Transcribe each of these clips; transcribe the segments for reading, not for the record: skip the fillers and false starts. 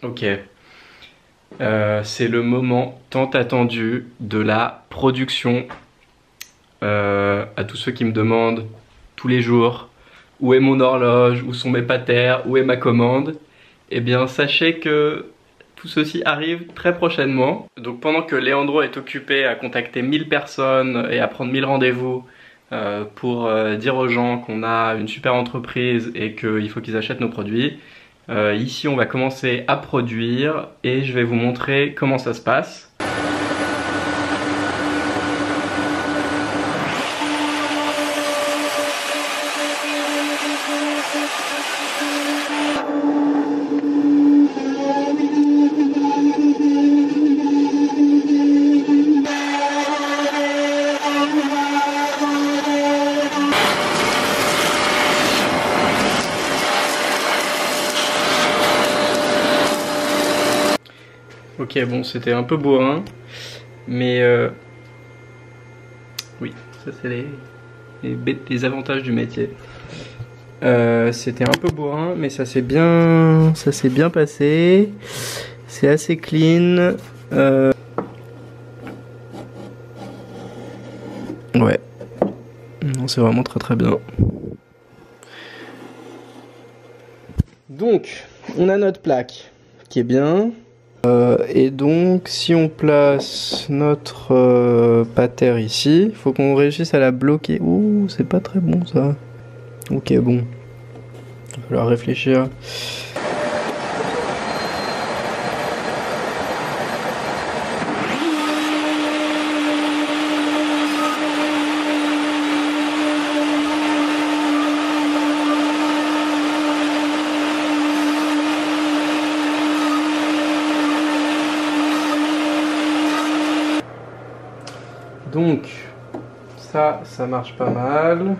Ok. C'est le moment tant attendu de la production. À tous ceux qui me demandent tous les jours où est mon horloge, où sont mes patères, où est ma commande, eh bien sachez que tout ceci arrive très prochainement. Donc pendant que Leandro est occupé à contacter 1000 personnes et à prendre 1000 rendez-vous pour dire aux gens qu'on a une super entreprise et qu'il faut qu'ils achètent nos produits, ici on va commencer à produire et je vais vous montrer comment ça se passe. Ok, bon, c'était un peu bourrin, mais oui, ça c'est les avantages du métier. C'était un peu bourrin, mais ça s'est bien passé. C'est assez clean. Ouais, non, c'est vraiment très très bien. Donc, on a notre plaque qui est bien. Et donc, si on place notre patère ici, il faut qu'on réussisse à la bloquer. Ouh, c'est pas très bon ça. Ok, bon. Il va falloir réfléchir. Donc, ça marche pas mal.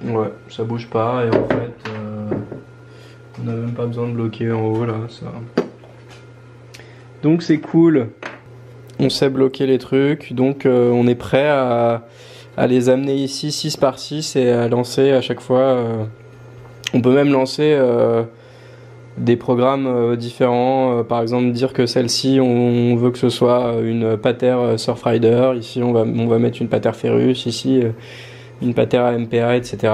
Ouais, ça bouge pas et en fait, on n'a même pas besoin de bloquer en haut là, ça. Donc c'est cool. On sait bloquer les trucs, donc on est prêt à les amener ici 6 par 6 et à lancer à chaque fois. On peut même lancer des programmes différents, par exemple dire que celle-ci on veut que ce soit une patère Surfrider, ici on va mettre une patère Ferrus, ici une patère AMPA, etc.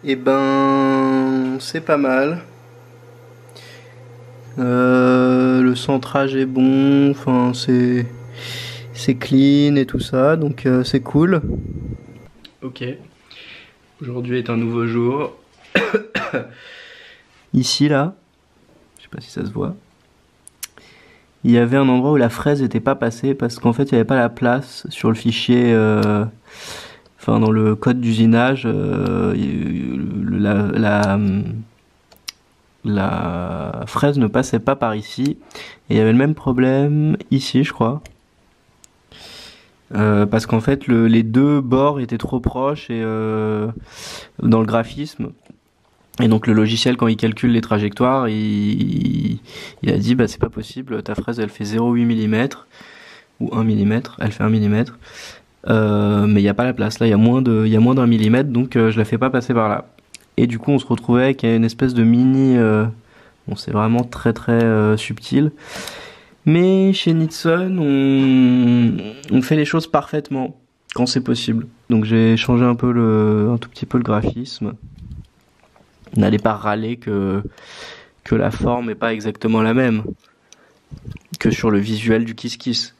Et ben, c'est pas mal. Le centrage est bon, enfin c'est clean et tout ça, donc c'est cool. Ok. Aujourd'hui est un nouveau jour. Ici là, je sais pas si ça se voit. Il y avait un endroit où la fraise n'était pas passée parce qu'en fait il n'y avait pas la place sur le fichier. Enfin, dans le code d'usinage, la fraise ne passait pas par ici. Et il y avait le même problème ici, je crois. Parce qu'en fait, les deux bords étaient trop proches et dans le graphisme. Et donc le logiciel, quand il calcule les trajectoires, il a dit bah c'est pas possible, ta fraise elle fait 0,8 mm ou 1 mm, elle fait 1 mm. Mais il n'y a pas la place, là il y a moins d'un millimètre, donc je la fais pas passer par là. Et du coup on se retrouvait avec une espèce de mini... bon c'est vraiment très très subtil. Mais chez Nitson on fait les choses parfaitement quand c'est possible. Donc j'ai changé un tout petit peu le graphisme. N'allez pas râler que la forme n'est pas exactement la même que sur le visuel du Kiss Kiss.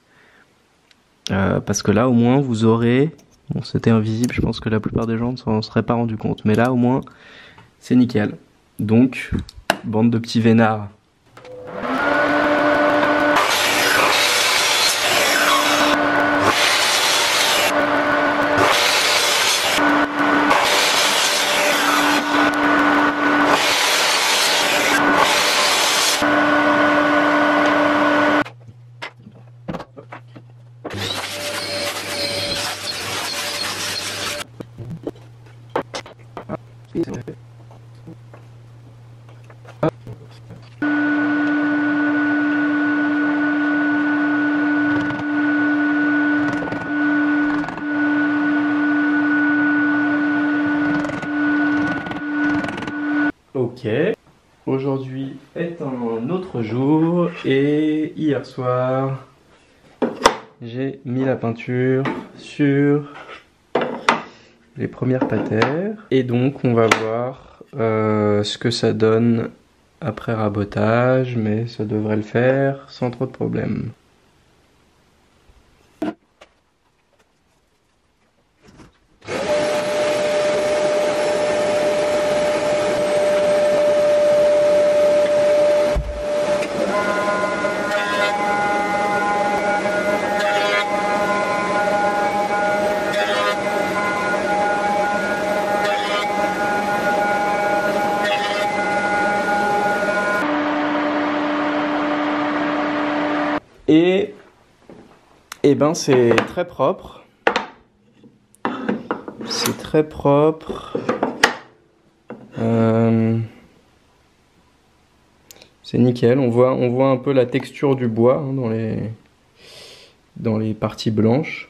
Parce que là au moins vous aurez, bon c'était invisible, je pense que la plupart des gens ne s'en seraient pas rendu compte, mais là au moins c'est nickel. Donc bande de petits vénards. Ok. Aujourd'hui est un autre jour et hier soir j'ai mis la peinture sur les premières patères et donc on va voir ce que ça donne après rabotage, mais ça devrait le faire sans trop de problèmes. Et ben c'est très propre. C'est très propre. C'est nickel. On voit un peu la texture du bois hein, dans les parties blanches.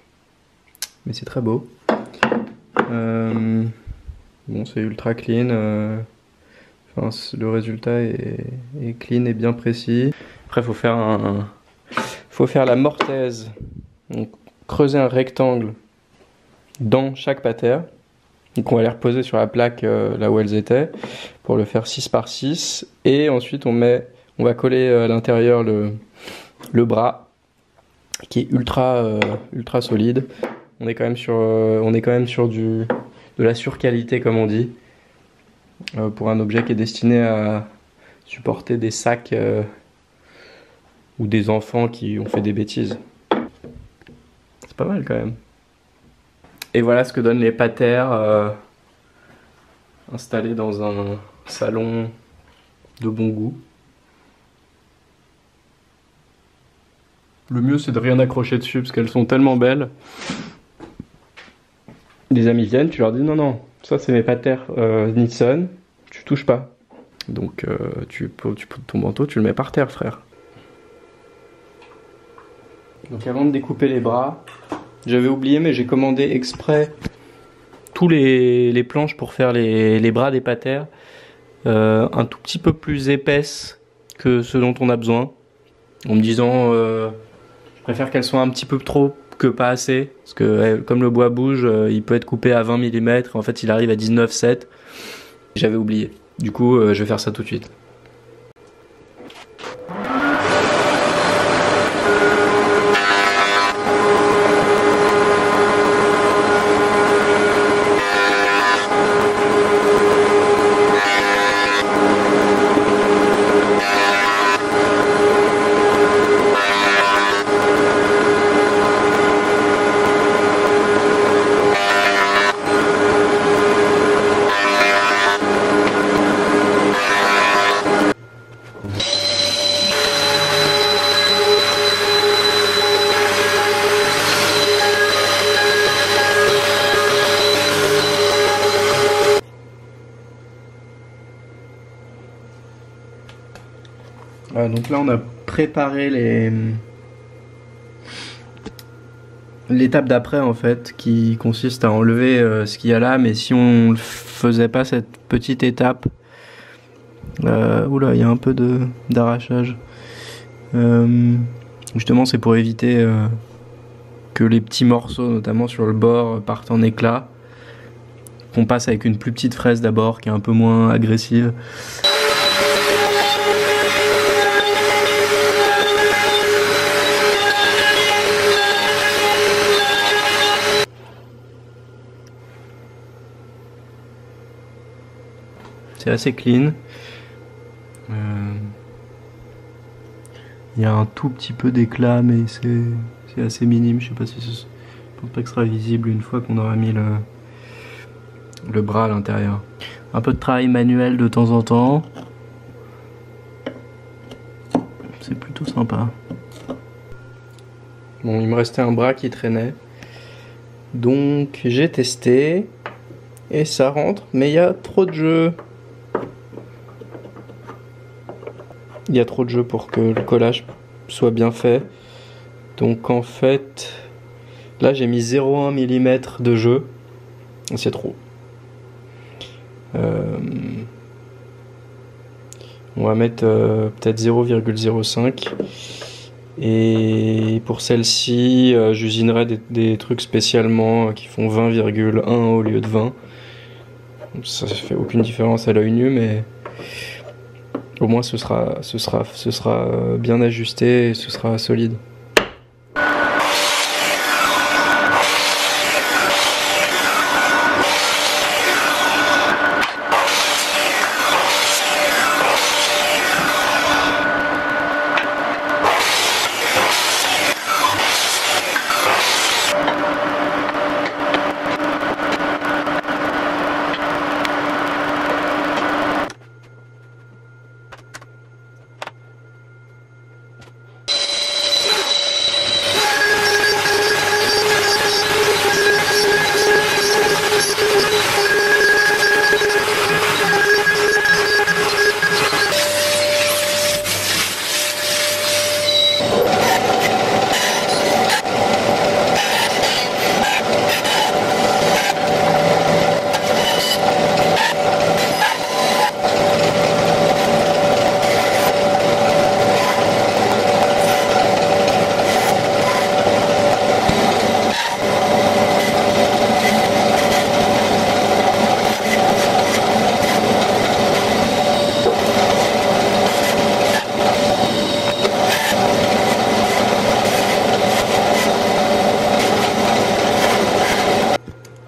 Mais c'est très beau. Bon, c'est ultra clean. Enfin, le résultat est clean et bien précis. Après, faut faire la mortaise. Donc, creuser un rectangle dans chaque patère. Donc on va les reposer sur la plaque là où elles étaient pour le faire 6 par 6 et ensuite on va coller à l'intérieur le bras qui est ultra solide. On est quand même sur de la surqualité comme on dit pour un objet qui est destiné à supporter des sacs ou des enfants qui ont fait des bêtises. C'est pas mal quand même. Et voilà ce que donnent les patères installées dans un salon de bon goût. Le mieux c'est de rien accrocher dessus parce qu'elles sont tellement belles. Des amis viennent, tu leur dis non, ça c'est mes patères Nissan, tu touches pas. Donc ton manteau tu le mets par terre frère. Donc avant de découper les bras, j'avais oublié mais j'ai commandé exprès tous les planches pour faire les bras des patères un tout petit peu plus épaisses que ce dont on a besoin. En me disant je préfère qu'elles soient un petit peu trop que pas assez. Parce que comme le bois bouge, il peut être coupé à 20 mm. En fait il arrive à 19,7. J'avais oublié. Du coup je vais faire ça tout de suite. Donc là on a préparé l'étape d'après en fait qui consiste à enlever ce qu'il y a là, mais si on ne faisait pas cette petite étape, oula il y a un peu d'arrachage, justement c'est pour éviter que les petits morceaux notamment sur le bord partent en éclats, qu'on passe avec une plus petite fraise d'abord qui est un peu moins agressive. C'est assez clean. Il y a un tout petit peu d'éclat, mais c'est assez minime. Je sais pas si je pense pas que ce sera visible une fois qu'on aura mis le bras à l'intérieur. Un peu de travail manuel de temps en temps. C'est plutôt sympa. Bon, il me restait un bras qui traînait. Donc j'ai testé. Et ça rentre, mais il y a trop de jeu. Il y a trop de jeu pour que le collage soit bien fait. Donc en fait, là j'ai mis 0,1 mm de jeu. C'est trop. On va mettre peut-être 0,05. Et pour celle-ci, j'usinerai des trucs spécialement qui font 20,1 au lieu de 20. Ça fait aucune différence à l'œil nu, mais au moins ce sera bien ajusté et ce sera solide.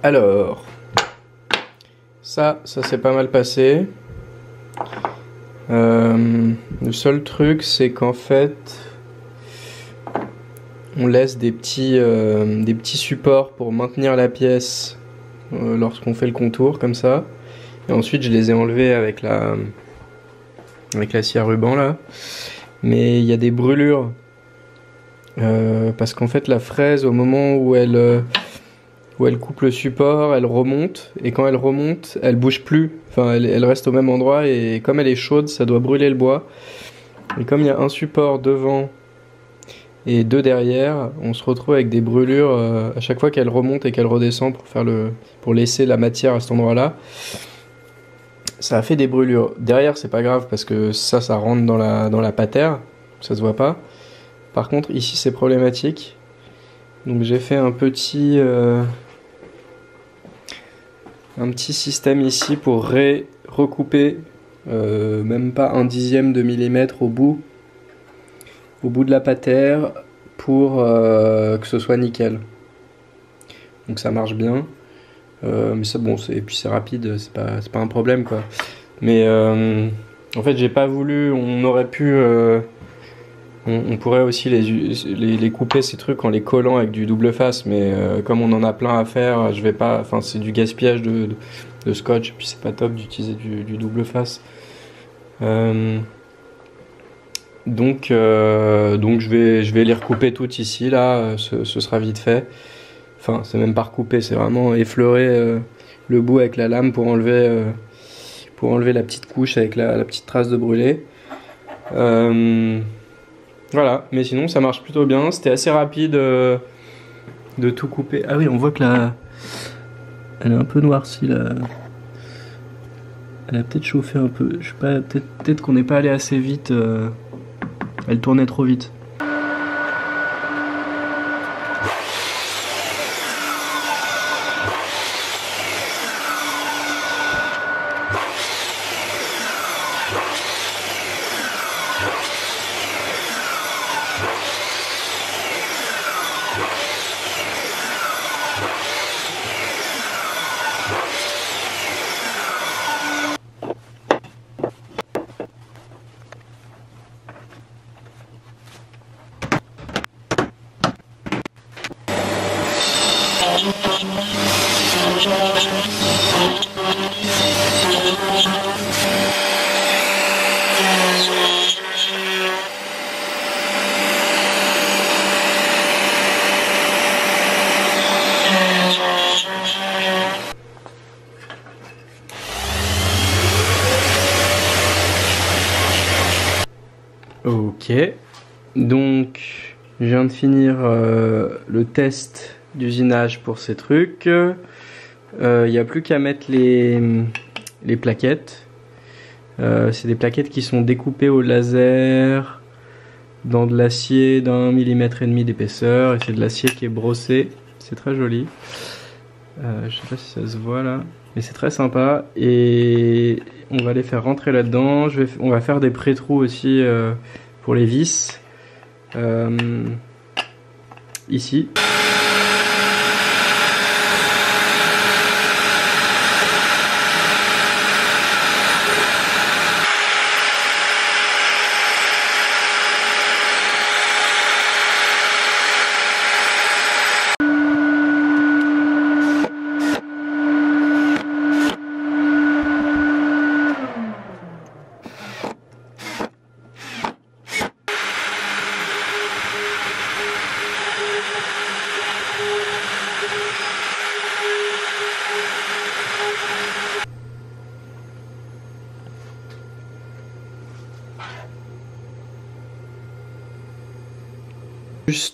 Alors, ça s'est pas mal passé. Le seul truc, c'est qu'en fait, on laisse des petits supports pour maintenir la pièce lorsqu'on fait le contour, comme ça. Et ensuite, je les ai enlevés avec la scie à ruban, là. Mais il y a des brûlures. Parce qu'en fait, la fraise, au moment où elle coupe le support, elle remonte, et quand elle remonte, elle bouge plus, enfin elle reste au même endroit, et comme elle est chaude, ça doit brûler le bois. Et comme il y a un support devant et deux derrière, on se retrouve avec des brûlures à chaque fois qu'elle remonte et qu'elle redescend pour laisser la matière à cet endroit-là. Ça a fait des brûlures. Derrière, c'est pas grave parce que ça rentre dans la patère, ça se voit pas. Par contre, ici, c'est problématique. Donc j'ai fait un petit système ici pour recouper même pas 1/10 de millimètre au bout de la patère pour que ce soit nickel. Donc ça marche bien, mais ça, bon, et puis c'est rapide, c'est pas un problème quoi. Mais en fait j'ai pas voulu, on aurait pu on pourrait aussi les couper ces trucs en les collant avec du double face, mais comme on en a plein à faire, je vais pas. Enfin, c'est du gaspillage de scotch, et puis c'est pas top d'utiliser du double face. Donc je vais les recouper toutes ici là. Ce sera vite fait. Enfin, c'est même pas recouper, c'est vraiment effleurer le bout avec la lame pour enlever la petite couche avec la petite trace de brûlé. Voilà, mais sinon ça marche plutôt bien, c'était assez rapide de tout couper. Ah oui, on voit que elle est un peu noircie là. Elle a peut-être chauffé un peu, je sais pas, peut-être qu'on n'est pas allé assez vite, elle tournait trop vite. Ok, donc je viens de finir le test d'usinage pour ces trucs. Il n'y a plus qu'à mettre les plaquettes. C'est des plaquettes qui sont découpées au laser dans de l'acier d'1,5 mm d'épaisseur, et c'est de l'acier qui est brossé. C'est très joli. Je sais pas si ça se voit là, mais c'est très sympa. Et on va les faire rentrer là-dedans. On va faire des pré-trous aussi pour les vis. Ici.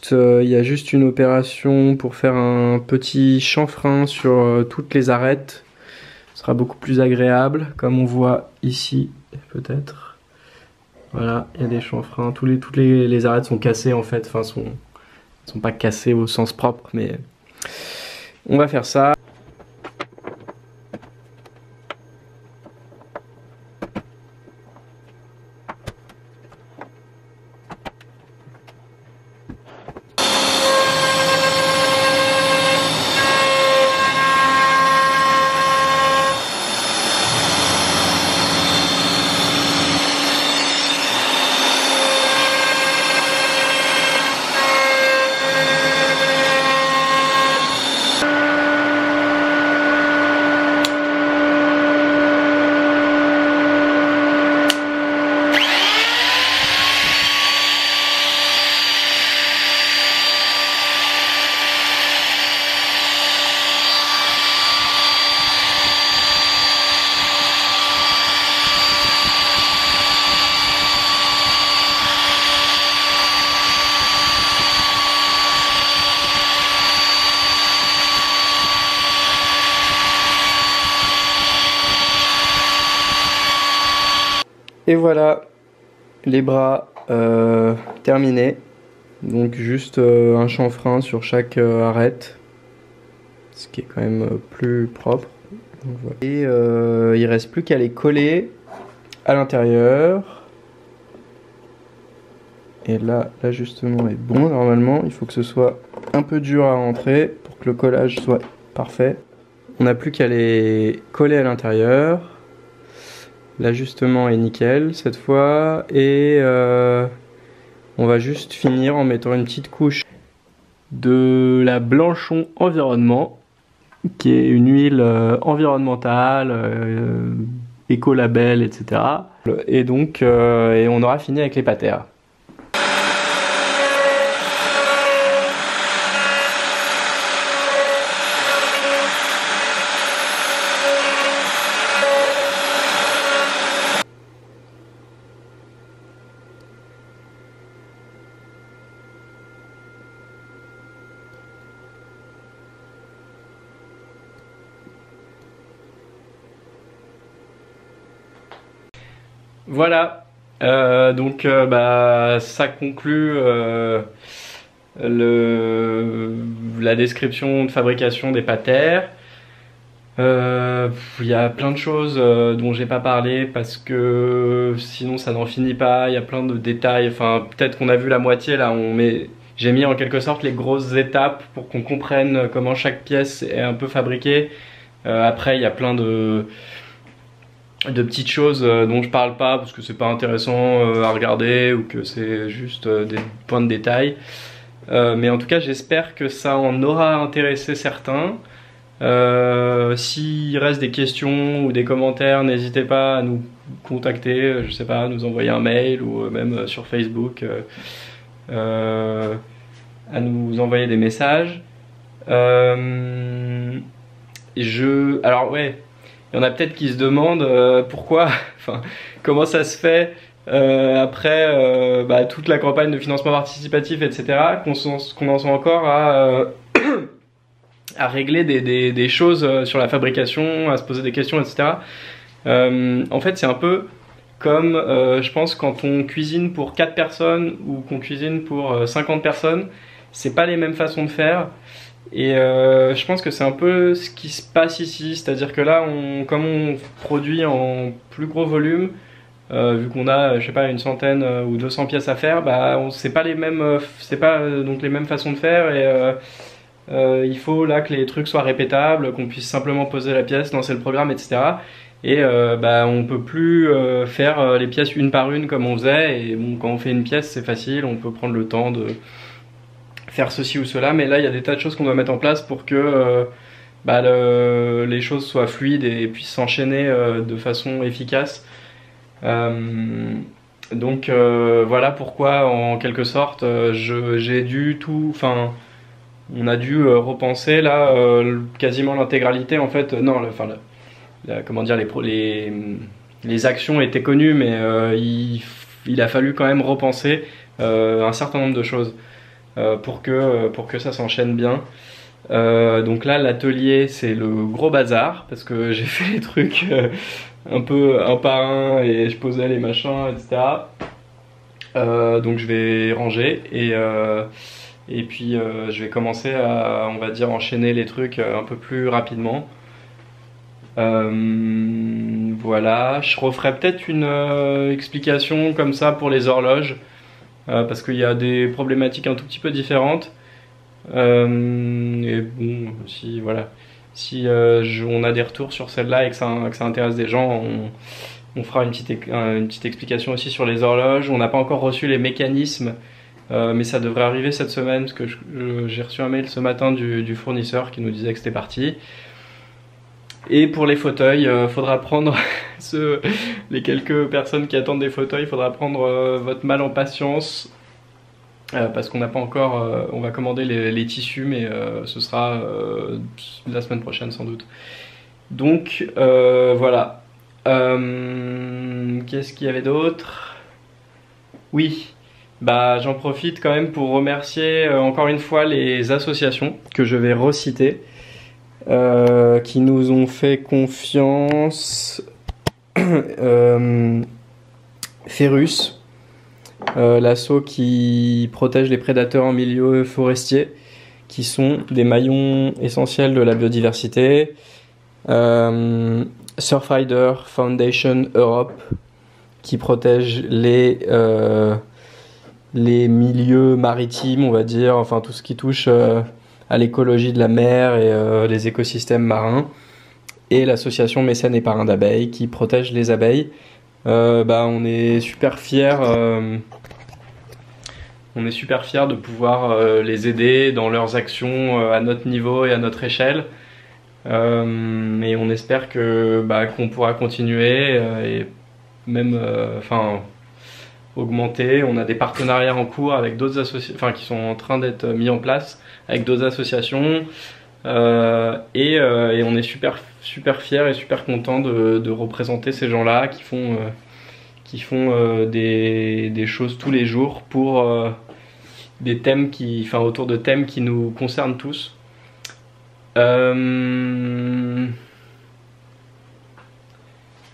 Il y a juste une opération pour faire un petit chanfrein sur toutes les arêtes. Ce sera beaucoup plus agréable, comme on voit ici, peut-être. Voilà, il y a des chanfreins. Toutes les arêtes sont cassées en fait, enfin sont pas cassées au sens propre, mais on va faire ça. Et voilà, les bras terminés. Donc juste un chanfrein sur chaque arête, ce qui est quand même plus propre. Donc, voilà. Et il reste plus qu'à les coller à l'intérieur. Et là, l'ajustement est bon normalement. Il faut que ce soit un peu dur à rentrer pour que le collage soit parfait. On n'a plus qu'à les coller à l'intérieur. L'ajustement est nickel cette fois, et on va juste finir en mettant une petite couche de la Blanchon Environnement, qui est une huile environnementale, écolabel, etc. Et donc et on aura fini avec les patères. Voilà, donc ça conclut la description de fabrication des patères. Il y a plein de choses dont j'ai pas parlé parce que sinon ça n'en finit pas. Il y a plein de détails, enfin peut-être qu'on a vu la moitié là, j'ai mis en quelque sorte les grosses étapes pour qu'on comprenne comment chaque pièce est un peu fabriquée. Après il y a plein de petites choses dont je parle pas parce que c'est pas intéressant à regarder, ou que c'est juste des points de détail, mais en tout cas j'espère que ça en aura intéressé certains. S'il reste des questions ou des commentaires, n'hésitez pas à nous contacter, je sais pas, à nous envoyer un mail, ou même sur Facebook, à nous envoyer des messages. Alors ouais, il y en a peut-être qui se demandent pourquoi, enfin, comment ça se fait après toute la campagne de financement participatif, etc., qu'on en soit encore à régler des choses sur la fabrication, à se poser des questions, etc. En fait, c'est un peu comme je pense quand on cuisine pour 4 personnes ou qu'on cuisine pour 50 personnes, c'est pas les mêmes façons de faire. Et je pense que c'est un peu ce qui se passe ici, c'est-à-dire que là, comme on produit en plus gros volume, vu qu'on a, je sais pas, une centaine ou 200 pièces à faire, bah, c'est pas les mêmes, donc les mêmes façons de faire et il faut là que les trucs soient répétables, qu'on puisse simplement poser la pièce, lancer le programme, etc. Et bah, on peut plus faire les pièces une par une comme on faisait. Et bon, quand on fait une pièce, c'est facile, on peut prendre le temps de faire ceci ou cela. Mais là, il y a des tas de choses qu'on doit mettre en place pour que bah, les choses soient fluides et puissent s'enchaîner de façon efficace. Donc voilà pourquoi, en quelque sorte, j'ai dû tout, enfin, on a dû repenser là quasiment l'intégralité en fait. Non, enfin, comment dire, les actions étaient connues, mais il a fallu quand même repenser un certain nombre de choses pour que ça s'enchaîne bien. Donc là, l'atelier, c'est le gros bazar parce que j'ai fait les trucs un peu un par un et je posais les machins, etc. Donc je vais ranger et puis je vais commencer à, on va dire, enchaîner les trucs un peu plus rapidement. Voilà, je referai peut-être une explication comme ça pour les horloges parce qu'il y a des problématiques un tout petit peu différentes. Et bon, si voilà, si on a des retours sur celle-là et que ça intéresse des gens, on fera une petite explication aussi sur les horloges. On n'a pas encore reçu les mécanismes, mais ça devrait arriver cette semaine parce que j'ai reçu un mail ce matin du fournisseur qui nous disait que c'était parti. Et pour les fauteuils, faudra prendre les quelques personnes qui attendent des fauteuils, faudra prendre votre mal en patience. Parce qu'on n'a pas encore, on va commander les tissus, mais ce sera la semaine prochaine sans doute. Donc voilà. Qu'est-ce qu'il y avait d'autre? Oui, bah j'en profite quand même pour remercier encore une fois les associations que je vais reciter, qui nous ont fait confiance. Ferrus. L'asso qui protège les prédateurs en milieu forestier, qui sont des maillons essentiels de la biodiversité. Surfrider Foundation Europe, qui protège les milieux maritimes, on va dire, enfin tout ce qui touche à l'écologie de la mer et les écosystèmes marins. Et l'association Mécènes et Parrains d'Abeilles, qui protège les abeilles. On est super fiers. On est super fiers de pouvoir les aider dans leurs actions à notre niveau et à notre échelle. Et on espère qu'on pourra continuer et même augmenter. On a des partenariats en cours avec d'autres associations, qui sont en train d'être mis en place avec d'autres associations. Et on est super fiers et super contents de représenter ces gens-là qui font des choses tous les jours pour des thèmes autour de thèmes qui nous concernent tous.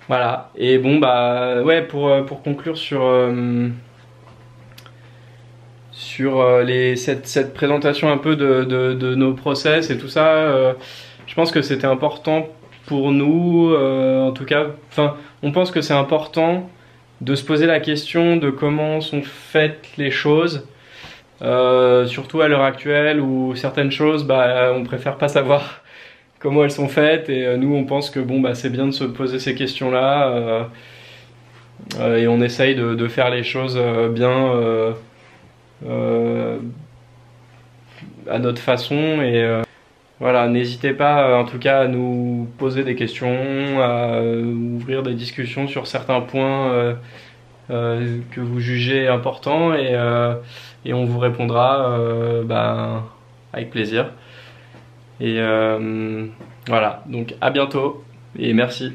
Voilà. Et bon ouais, pour conclure sur cette présentation un peu de nos process et tout ça, je pense que c'était important pour nous, en tout cas, on pense que c'est important de se poser la question de comment sont faites les choses, surtout à l'heure actuelle où certaines choses, on préfère pas savoir comment elles sont faites, et nous on pense que c'est bien de se poser ces questions-là, et on essaye de faire les choses bien à notre façon, et voilà, n'hésitez pas en tout cas à nous poser des questions, à ouvrir des discussions sur certains points que vous jugez importants, et on vous répondra avec plaisir. Et voilà, donc à bientôt et merci.